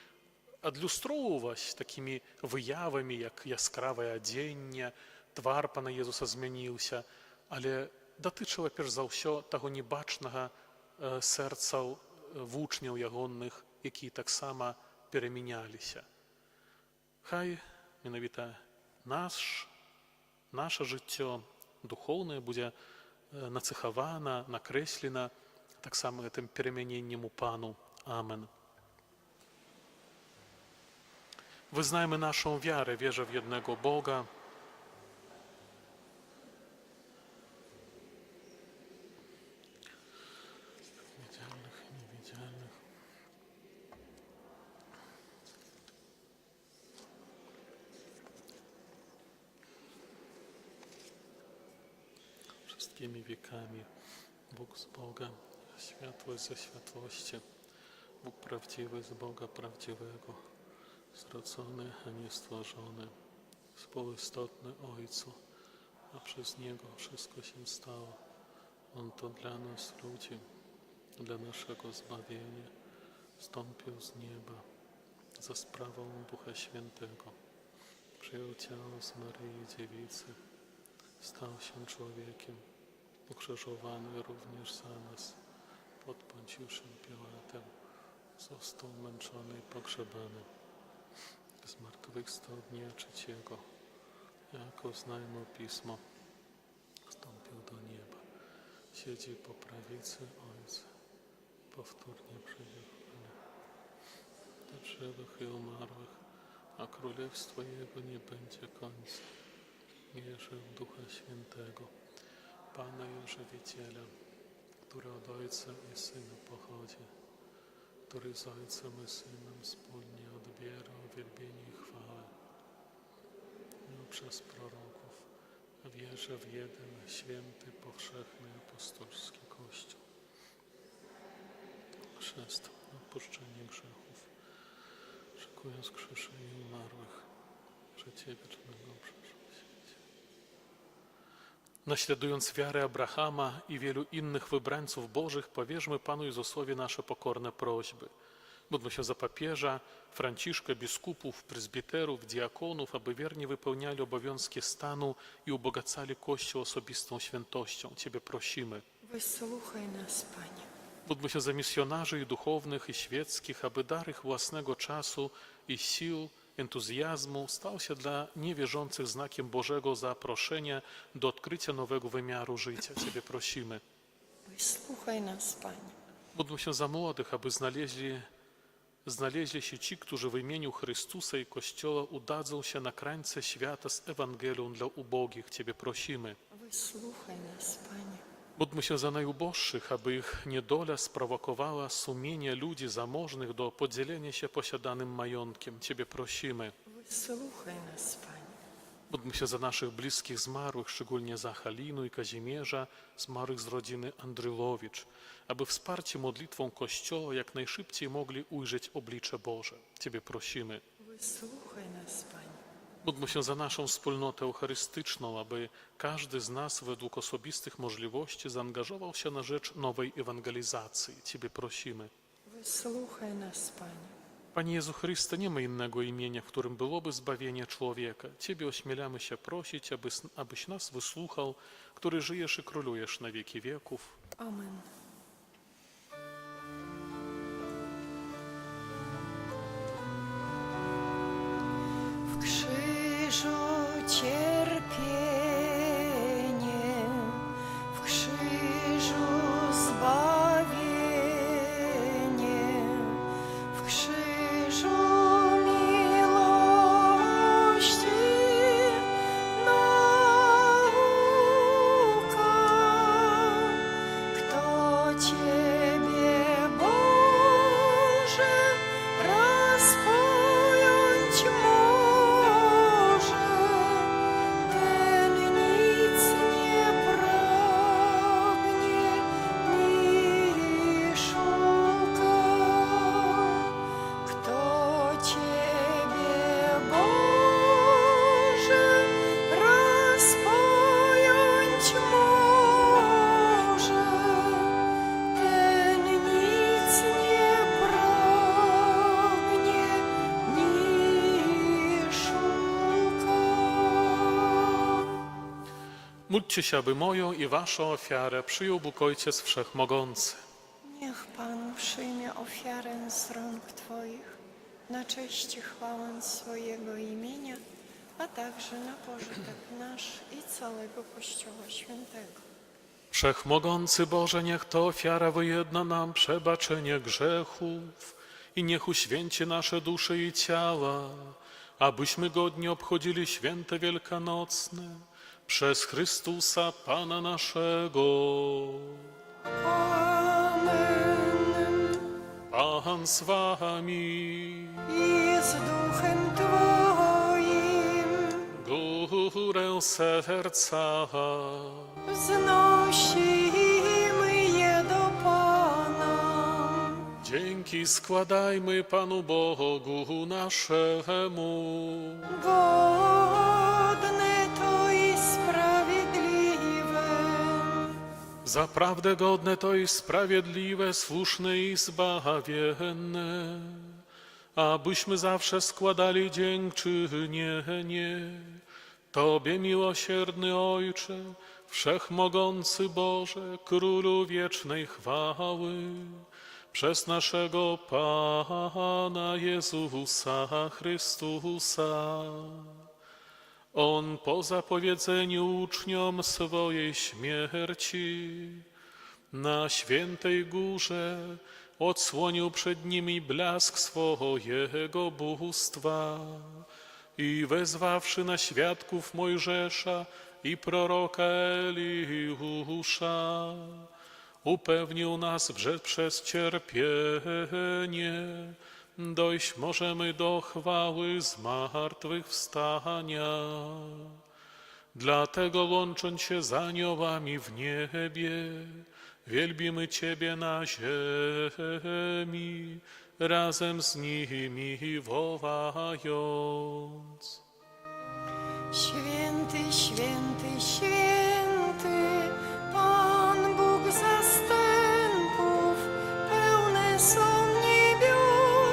адлюстроўваць такімі выявамі, як яскравае адзенне, твар пана Езуса змяніўся, але датычыла перш за ўсё таго небачнага сэрцаў вучняў ягоных, якія таксама перамяняліся. Хай менавіта наша жыццё духоўнае будзе нацыхавана, накрэслена таксама гэтым перамяненнем у Пану. Амен. Wyznajmy naszą wiarę, wierzę w jednego Boga, widzialnych i niewidzialnych, wszystkimi wiekami. Bóg z Boga, światłość ze światłości, Bóg prawdziwy z Boga prawdziwego, zrodzony, a nie stworzony, współistotny Ojcu, a przez Niego wszystko się stało. On to dla nas, ludzi, dla naszego zbawienia, wstąpił z nieba za sprawą Ducha Świętego, przyjął ciało z Maryi Dziewicy, stał się człowiekiem, ukrzyżowany również za nas, pod Poncjuszem Piłatem, został męczony i pogrzebany. Zmartwychwstał dnia trzeciego, jak oznajmił Pismo, wstąpił do nieba, siedzi po prawicy Ojca, powtórnie przyjdzie do żywych i umarłych, a królestwo Jego nie będzie końca. Wierzę w Ducha Świętego, Pana i Żywiciela, który od Ojca i Syna pochodzi, który z Ojcem i Synem wspólnie odbiera uwielbienie i chwałę. I przez proroków wierzę w jeden święty, powszechny, apostolski Kościół. Chrzest, odpuszczenie grzechów, szykując skrzeszenie umarłych, życie wiecznego przeżycia. Naśladując wiarę Abrahama i wielu innych wybrańców Bożych, powierzmy Panu Jezusowi nasze pokorne prośby. Módlmy się za papieża, Franciszka, biskupów, prezbiterów, diakonów, aby wiernie wypełniali obowiązki stanu i ubogacali Kościół osobistą świętością. Ciebie prosimy.
Wysłuchaj nas, Panie.
Módlmy się za misjonarzy i duchownych, i świeckich, aby dar ich własnego czasu i sił, entuzjazmu stał się dla niewierzących znakiem Bożego zaproszenia do odkrycia nowego wymiaru życia. Ciebie prosimy.
Wysłuchaj nas, Panie.
Módlmy się za młodych, aby znaleźli się ci, którzy w imieniu Chrystusa i Kościoła udadzą się na krańce świata z Ewangelią dla ubogich. Ciebie prosimy.
Wysłuchaj nas, Panie.
Módlmy się za najuboższych, aby ich niedola sprowokowała sumienie ludzi zamożnych do podzielenia się posiadanym majątkiem. Ciebie prosimy.
Wysłuchaj nas, Panie.
Módlmy się za naszych bliskich zmarłych, szczególnie za Halinu i Kazimierza, zmarłych z rodziny Andrylowicz, aby wsparci modlitwą Kościoła jak najszybciej mogli ujrzeć oblicze Boże. Ciebie prosimy.
Wysłuchaj nas, Panie.
Módlmy się za naszą wspólnotę eucharystyczną, aby każdy z nas według osobistych możliwości zaangażował się na rzecz nowej ewangelizacji. Ciebie prosimy.
Wysłuchaj nas, Panie.
Panie Jezu Chryste, nie ma innego imienia, w którym byłoby zbawienie człowieka. Ciebie ośmielamy się prosić, abyś nas wysłuchał, który żyjesz i królujesz na wieki wieków.
Amen. W krzyżu cierpienie, w krzyżu zbawienie, w krzyżu miłości nauka. Kto Ciebie, Boże, raz pojąć może, ten nic nie pragnie ni szuka. Kto Ciebie, Boże, raz pojąć może, ten nic nie pragnie ni szuka.
Módlcie się, aby moją i waszą ofiarę przyjął Bóg Ojciec Wszechmogący.
Niech Pan przyjmie ofiarę z rąk Twoich na cześć i chwałę swojego imienia, a także na pożytek nasz i całego Kościoła Świętego.
Wszechmogący Boże, niech ta ofiara wyjedna nam przebaczenie grzechów i niech uświęci nasze dusze i ciała, abyśmy godnie obchodzili święte wielkanocne przez Chrystusa Pana naszego.
Amen.
Pan z wami,
I z duchem Twoim
górę serca,
wznosimy je do Pana.
dzięki składajmy Panu Bogu naszemu.
Godne to i sprawiedliwe.
Zaprawdę godne to i sprawiedliwe, słuszne i zbawienne, abyśmy zawsze składali dziękczynienie Tobie, miłosierny Ojcze, Wszechmogący Boże, Królu wiecznej chwały, przez naszego Pana Jezusa Chrystusa. On po zapowiedzeniu uczniom swojej śmierci na świętej górze odsłonił przed nimi blask swojego bóstwa i wezwawszy na świadków Mojżesza i proroka Eliusza, upewnił nas, że przez cierpienie dojść możemy do chwały zmartwychwstania. Dlatego łącząc się z aniołami w niebie, wielbimy Ciebie na ziemi, razem z nimi wołając.
Święty, święty, święty, Pan Bóg zastępów, pełne są niebiosa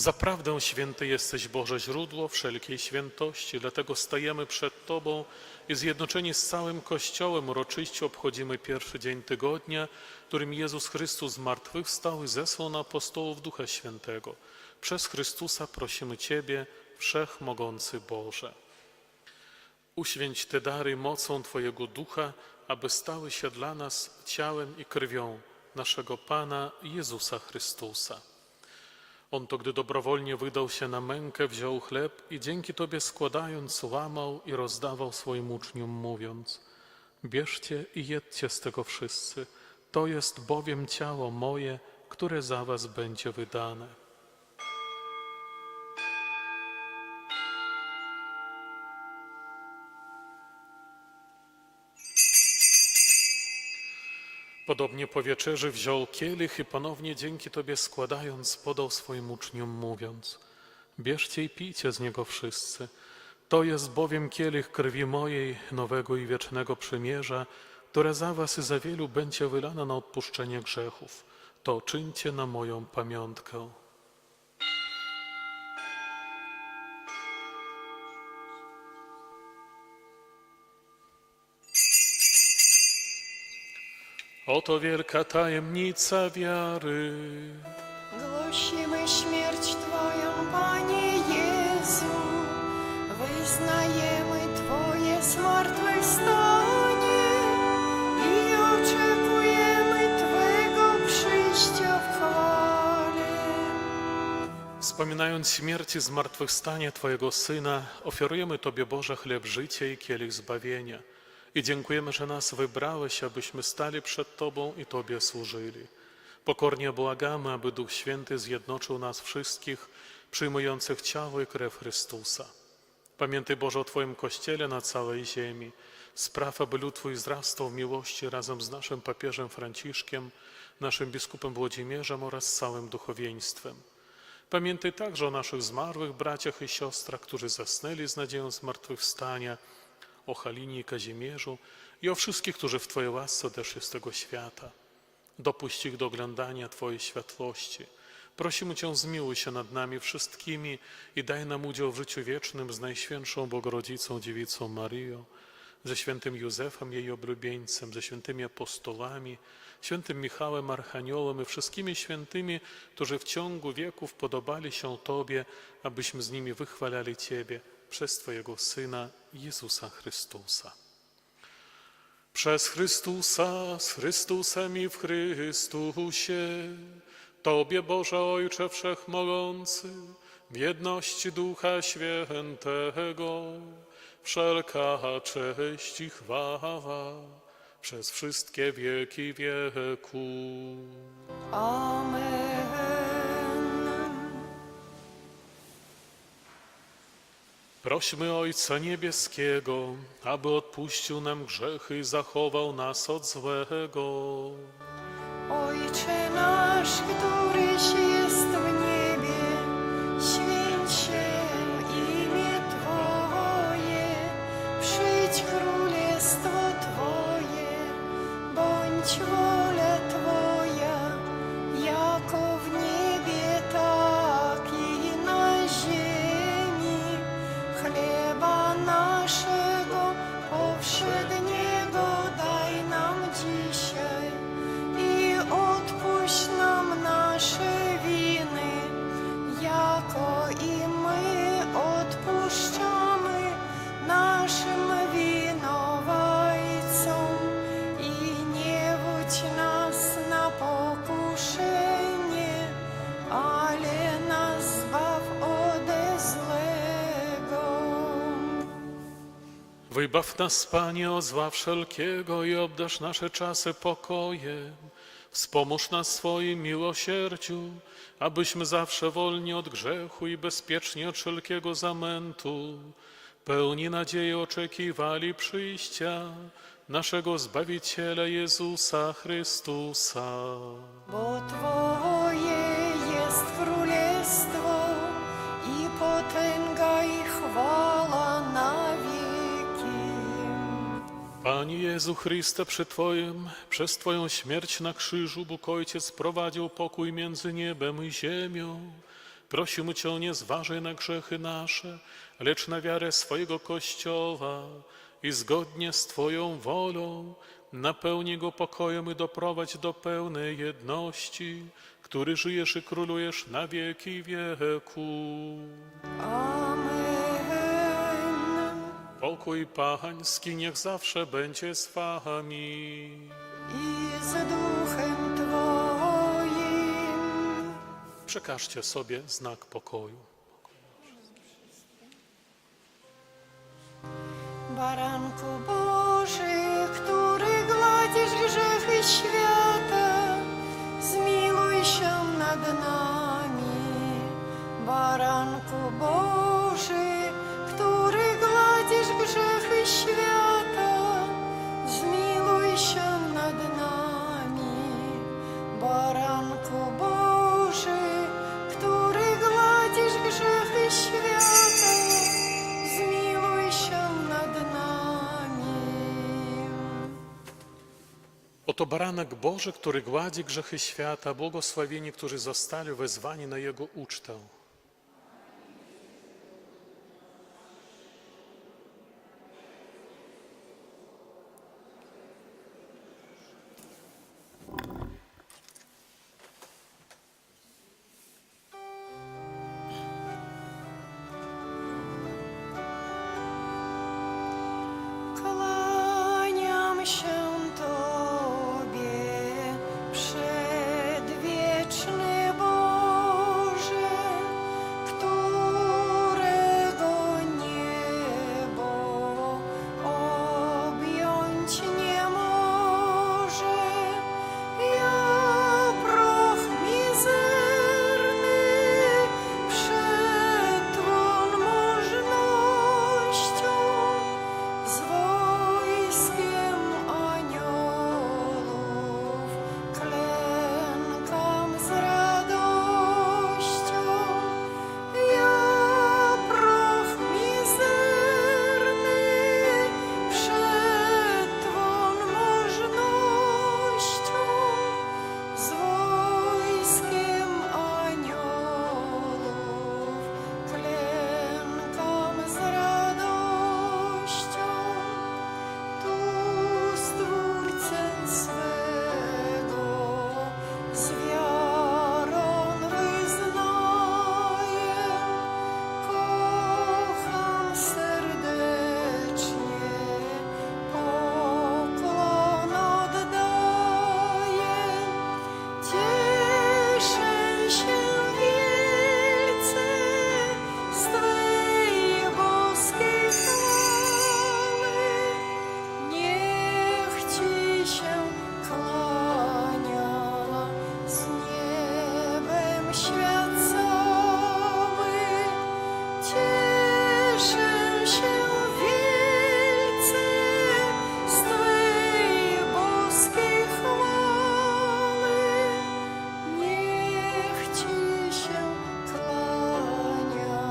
Zaprawdę święty jesteś, Boże, źródło wszelkiej świętości, dlatego stajemy przed Tobą i zjednoczeni z całym Kościołem uroczyście obchodzimy pierwszy dzień tygodnia, którym Jezus Chrystus zmartwychwstał i zesłał na apostołów Ducha Świętego. Przez Chrystusa prosimy Ciebie, Wszechmogący Boże. Uświęć te dary mocą Twojego Ducha, aby stały się dla nas ciałem i krwią naszego Pana Jezusa Chrystusa. On to, gdy dobrowolnie wydał się na mękę, wziął chleb i dzięki Tobie składając, łamał i rozdawał swoim uczniom, mówiąc: bierzcie i jedzcie z tego wszyscy, to jest bowiem ciało moje, które za was będzie wydane. Podobnie po wieczerzy wziął kielich i ponownie dzięki Tobie składając, podał swoim uczniom, mówiąc: bierzcie i pijcie z niego wszyscy. To jest bowiem kielich krwi mojej, nowego i wiecznego przymierza, które za was i za wielu będzie wylane na odpuszczenie grzechów. To czyńcie na moją pamiątkę. Oto wielka tajemnica wiary.
Głosimy śmierć Twoją, Panie Jezu, wyznajemy Twoje zmartwychwstanie i oczekujemy Twego przyjścia w chwale.
Wspominając śmierć i zmartwychwstanie Twojego Syna, ofiarujemy Tobie, Boże, chleb życia i kielich zbawienia. I dziękujemy, że nas wybrałeś, abyśmy stali przed Tobą i Tobie służyli. Pokornie błagamy, aby Duch Święty zjednoczył nas wszystkich, przyjmujących ciało i krew Chrystusa. Pamiętaj, Boże, o Twoim Kościele na całej ziemi. Spraw, aby lud Twój wzrastał w miłości razem z naszym papieżem Franciszkiem, naszym biskupem Włodzimierzem oraz całym duchowieństwem. Pamiętaj także o naszych zmarłych braciach i siostrach, którzy zasnęli z nadzieją zmartwychwstania, o Halinie i Kazimierzu i o wszystkich, którzy w Twojej łasce odeszli z tego świata. Dopuść ich do oglądania Twojej światłości. Prosimy Cię, zmiłuj się nad nami wszystkimi i daj nam udział w życiu wiecznym z Najświętszą Bogorodzicą Dziewicą Maryją, ze świętym Józefem, jej oblubieńcem, ze świętymi apostołami, świętym Michałem Archaniołem i wszystkimi świętymi, którzy w ciągu wieków podobali się Tobie, abyśmy z nimi wychwalali Ciebie przez Twojego Syna, Jezusa Chrystusa. Przez Chrystusa, z Chrystusem i w Chrystusie, Tobie, Boże Ojcze Wszechmogący, w jedności Ducha Świętego, wszelka cześć i chwała przez wszystkie wieki wieków.
Amen.
Prośmy Ojca Niebieskiego, aby odpuścił nam grzechy i zachował nas od złego.
Ojcze nasz, któryś jest w niebie, święć się imię Twoje, przyjdź królestwo Twoje, bądź wola Twoja, jako w niebie, tak i na ziemi. Chleba naszego powszedniego daj nam dzisiaj i odpuść nam nasze winy, jako i my odpuszczamy naszym winowajcom. I nie wódź nas na pokuszenie, ale nas zbaw ode złego.
Wybaw nas, Panie, od zła wszelkiego i obdarz nasze czasy pokojem. Wspomóż nas swoim miłosierdziu, abyśmy zawsze wolni od grzechu i bezpiecznie od wszelkiego zamętu, pełni nadziei oczekiwali przyjścia naszego Zbawiciela Jezusa Chrystusa.
Bo Twoje jest królestwo i potęga i chwała na wieki.
Panie Jezu Chryste, przez Twoją śmierć na krzyżu Bóg Ojciec prowadził pokój między niebem i ziemią. Prosimy Cię, nie zważaj na grzechy nasze, lecz na wiarę swojego Kościoła i zgodnie z Twoją wolą napełnij go pokojem i doprowadź do pełnej jedności, który żyjesz i królujesz na wieki wieku.
Amen.
Pokój Pański niech zawsze będzie z Wami.
I z duchem Twoim.
Przekażcie sobie znak pokoju.
Baranku Boży, który gładzisz grzechy świata, zmiłuj się nad nami. Baranku Boży, który gładzisz grzechy świata, zmiłuj się nad nami. Baranku Boży, który gładzisz grzechy świata, zmiłuj się nad nami.
Oto baranek Boży, który gładzi grzechy świata, błogosławieni, którzy zostali wezwani na Jego ucztę.
Kłaniam się Tobie, przedwieczny Boże, którego niebo objąć nie może. Ja proch mizerny przed Twą możnością, z wojskiem aniołów klękam z radością. Ja proch mizerny przed Twą możnością, z wojskiem aniołów klękam z radością. Tu Stwórcę swego z wiarą wyznaję, kocham serdecznie, pokłon oddaję. Cieszę się wielce z Twej boskiej chwały. Niech Ci się kłania z niebem świat cały. Cieszę się wielce z Twej boskiej chwały. Niech Ci się kłania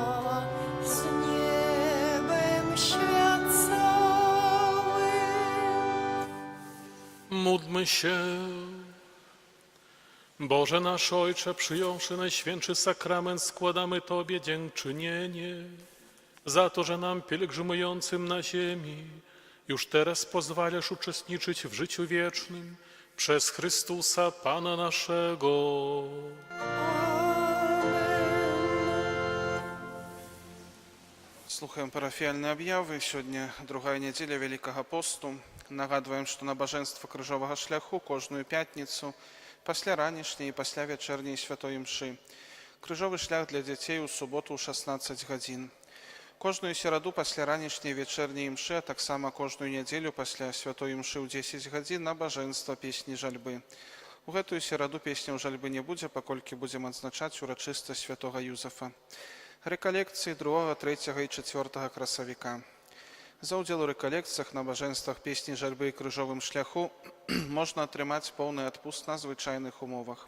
z niebem świat cały.
Módlmy się. Boże nasz Ojcze, przyjąwszy Najświętszy Sakrament, składamy Tobie dziękczynienie za to, że nam, pielgrzymującym na ziemi, już teraz pozwalasz uczestniczyć w życiu wiecznym przez Chrystusa Pana naszego.
Слухаем парафіяльныя аб'явы. Сёння другая нядзеля Вялікага посту. Нагадваем, што набажэнства крыжовага шляху кожную пятніцу пасля ранішняй і пасля вячэрняй святой імшы. Крыжовы шлях для дзяцей у суботу ў 16 гадзін. Кожную сераду пасля ранішняй вячэрняй імшы, а таксама кожную нядзелю пасля святой імшы ў 10 гадзін набажэнства песні жальбы. У гэтую сераду песняў жальбы не будзе, паколькі будзем адзначаць урачыстасць святога Юзафа. Рэкалекцыі 2, 3 і 4 красавіка. За ўдзел у рэкалекцыях, набажэнствах песні жальбы і крыжовым шляху можна атрымаць поўны адпуск на звычайных умовах.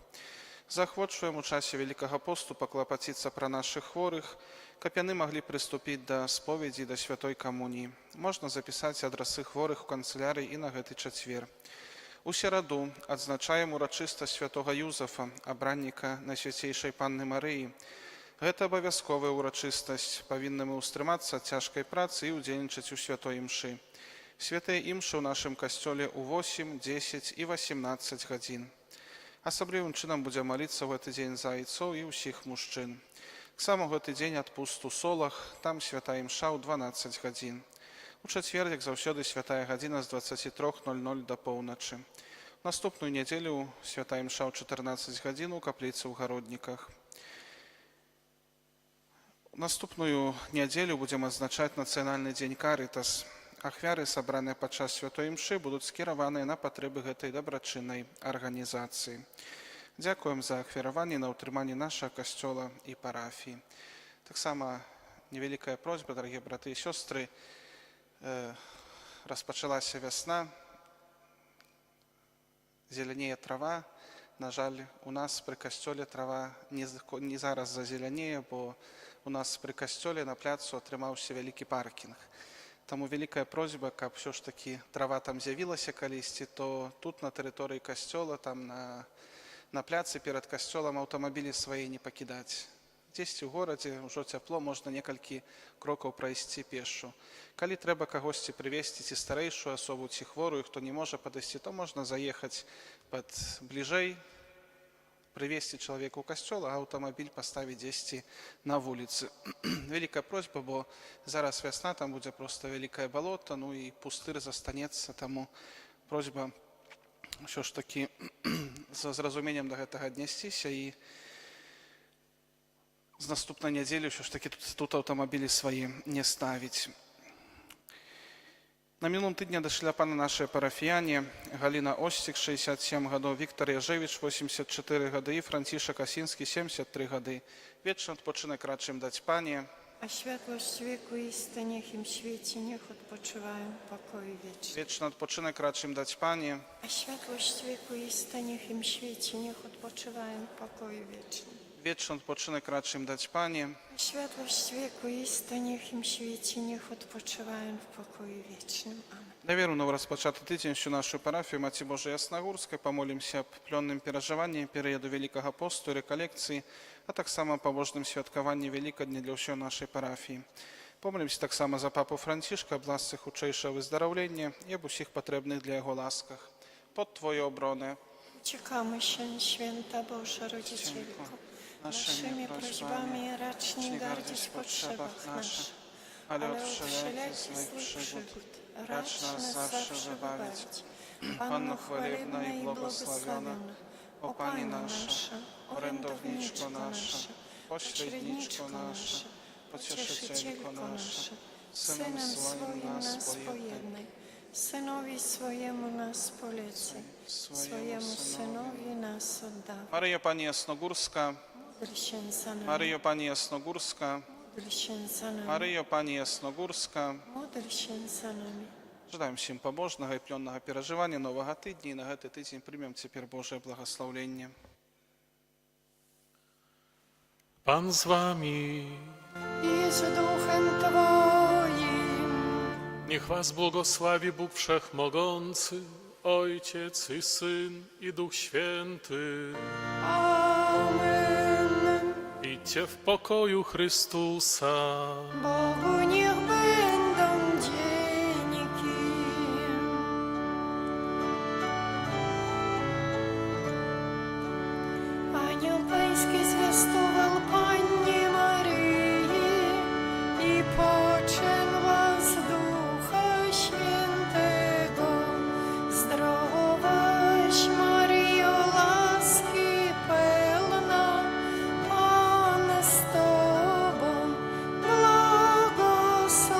Заахвочваем у часе Вялікага посту паклапаціцца пра нашых хворых, каб яны маглі прыступіць да споведзі, да святой камуніі. Можна запісаць адрасы хворых у канцылярыі і на гэты чацвер. У сераду адзначаем урачыстасць святога Юзафа, абранніка Найсвяцейшай Панны Марыі. Гэта абавязковая ўрачыстасць. Павінны мы ўстрымацца ад цяжкай працы і ўдзельнічаць у святой імшы. Святыя імшы ў нашым касцёле ў 8, 10 і 18 гадзін. Асаблівым чынам будзем маліцца ў гэты дзень за айцоў і ўсіх мужчын. Таксама ў гэты дзень адпуст у Солах, там святая імша ў 12 гадзін. У чацвер, як заўсёды, святая гадзіна з 23:00 да поўначы. Наступную нядзелю святая імша ў 14 гадзін у капліцы ў Гародніках. Наступную нядзелю будзем адзначаць нацыянальны дзень Карытас. Ахвяры, сабраныя падчас святой імшы, будуць скіраваныя на патрэбы гэтай дабрачыннай арганізацыі. Дзякуем за ахвяраванне на ўтрыманне нашага касцёла і парафіі. Таксама невялікая просьба, дарагія браты і сёстры, распачалася вясна, зелянее трава. На жаль, у нас пры касцёле трава не зараз зазелянее, бо у нас пры касцёле на пляцу атрымаўся вялікі паркінг. Таму вялікая просьба, каб ўсё ж такі трава там з'явілася калісьці, то тут на тэрыторыі касцёла, там на пляцы перад касцёлам аўтамабілі свае не пакідаць. Дзесьці ў горадзе ўжо цяпло, можна некалькі крокаў прайсці пешшу. Калі трэба кагосьці прывезці, ці старэйшую асобу, ці хворую, хто не можа падысці, то можна заехаць бліжэй, прывезці чалавека ў касцёл, а аўтамабіль паставіць дзесьці на вуліцы. Вялікая просьба, бо зараз вясна, там будзе проста вялікае балота, ну і пустыр застанецца, таму просьба ўсё ж такі з зразуменнем да гэтага аднясціся і з наступнай нядзелі ўсё ж такі тут аўтамабілі свае не ставіць. На мінулым тыдні дайшлі да пана нашыя парафіяне Галіна Осцік, 67 гадоў, Віктор Яжевіч, 84 гады і Францішак Асінскі, 73 гады. Вечны адпочынак рачым даць пане.
A światłość wieku iste niech im świeci, niech odpoczywają w pokoju wiecznym.
Вечны адпочынак рачым даць пане.
A światłość wieku iste niech im świeci, niech odpoczywają w pokoju wiecznym.
Вечны адпочынак рачым даць пане.
A światłość wieku iste niech im świeci, niech odpoczywają w pokoju wiecznym. Amen.
Да веру на распачаты тыдзень всю нашу парафію Маці Божай Яснагорскай памолімся аб плённым перажыванні перыяду Вялікага посту і рэкалекцыі, а таксама пабожным святкаванні Вялікадня для ўсёй нашай парафіі. Помолімся таксама за папу Францішка, аб ласцы хутчэйшага выздараўлення і аб усіх патрэбных для яго ласках. Под Твою оброны.
Uciekamy się, święta Boża Rodzicielko, naszymi prośbami racz nie gardzić w potrzebach naszych, ale od wszelakich złych przygód racz nas zawsze wybawić. Panno chwalebna i błogosławiona, o Pani nasza, orędowniczko nasza, pośredniczko nasza, pocieszycielko nasza, Synem swoim nas pojednaj, Synowi swojemu nas polecaj, swojemu Synowi nas oddawaj.
Maryjo Pani Jasnogórska,
Módl się za nami,
Maryjo Pani Jasnogórska,
módl się za nami,
Maryjo Pani Jasnogórska.
módl się za nami.
Жадаем всім пабожнага і плённага перажывання новага тыдня і на гэты тыдзень прымем цяпер Божае благаслаўленне.
Pan z wami.
I z duchem Twoim.
Niech was błogosławi Bóg Wszechmogący, Ojciec i Syn i Duch Święty.
Amen.
Idźcie w pokoju Chrystusa.
Bogu niech będą dzięki. Anioł Pański zwiastował Pannie Maryi i poczęła z Ducha Świętego. Zdrowaś Maryjo, łaski pełna, Pan z Tobą, błogosławiona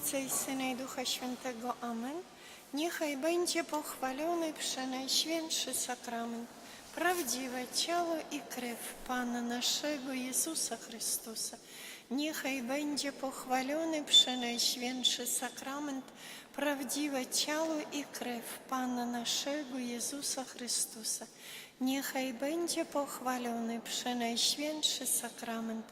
Ojca i Syna i Ducha Świętego. Amen. Niechaj będzie pochwalony przenajświętszy sakrament, prawdziwe ciało i krew Pana naszego Jezusa Chrystusa. Niechaj będzie pochwalony przenajświętszy sakrament, prawdziwe ciało i krew Pana naszego Jezusa Chrystusa. Niechaj będzie pochwalony przenajświętszy sakrament,